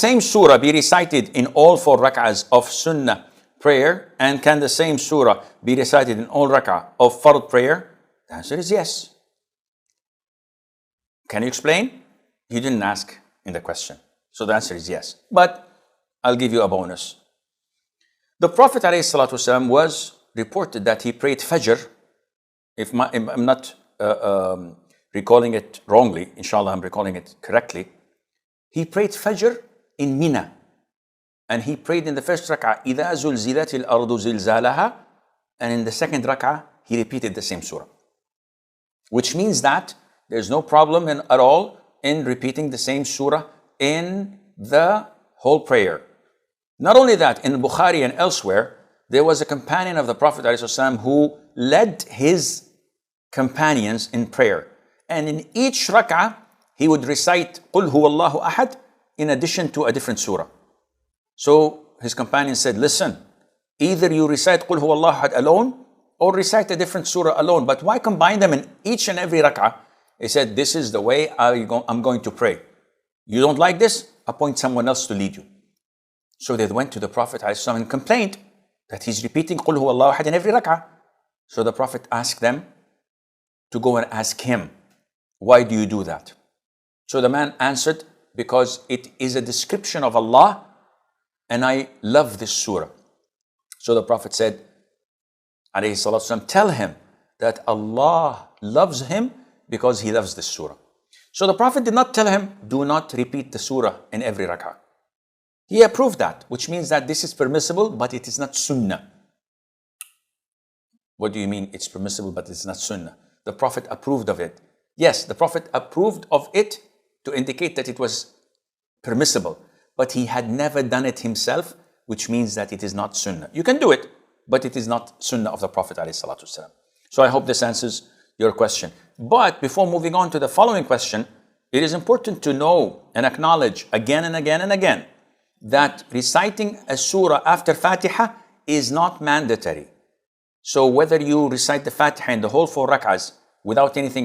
same surah be recited in all 4 rak'ahs of sunnah prayer? And can the same surah be recited in all rak'ah of fard prayer? The answer is yes. Can you explain? You didn't ask in the question. So the answer is yes. But I'll give you a bonus. The Prophet ﷺ was reported that he prayed Fajr. If I'm not recalling it wrongly, inshallah I'm recalling it correctly. He prayed Fajr in Mina. And he prayed in the first rak'ah, إِذَا زُلْزِلَتِ الْأَرْضُ زِلْزَالَهَا. And in the second rak'ah, he repeated the same surah. Which means that there's no problem at all in repeating the same surah in the whole prayer. Not only that, in Bukhari and elsewhere, there was a companion of the Prophet ﷺ who led his companions in prayer. And in each rak'ah, he would recite قُلْ هُوَ اللَّهُ أَحَدٍ in addition to a different surah. So his companion said, listen, either you recite قُلْ هُوَ اللَّهُ أَحَدٍ alone or recite a different surah alone. But why combine them in each and every rak'ah? He said, this is the way I'm going to pray. You don't like this? Appoint someone else to lead you. So they went to the Prophet ﷺ and complained that he's repeating قُلْ هُوَ اللَّهُ أَحَدٍ in every rak'ah. So the Prophet asked them to go and ask him, why do you do that? So the man answered, because it is a description of Allah and I love this surah. So the Prophet said, alayhi salatu wasalam, tell him that Allah loves him because he loves this surah. So the Prophet did not tell him, do not repeat the surah in every rak'ah. He approved that, which means that this is permissible, but it is not sunnah. What do you mean it's permissible, but it's not sunnah? The Prophet approved of it. Yes, the Prophet approved of it to indicate that it was permissible, but he had never done it himself, which means that it is not sunnah. You can do it, but it is not sunnah of the Prophet ﷺ. So I hope this answers your question. But before moving on to the following question, it is important to know and acknowledge again and again and again that reciting a surah after Fatiha is not mandatory. So whether you recite the Fatiha in the whole 4 rak'ahs without anything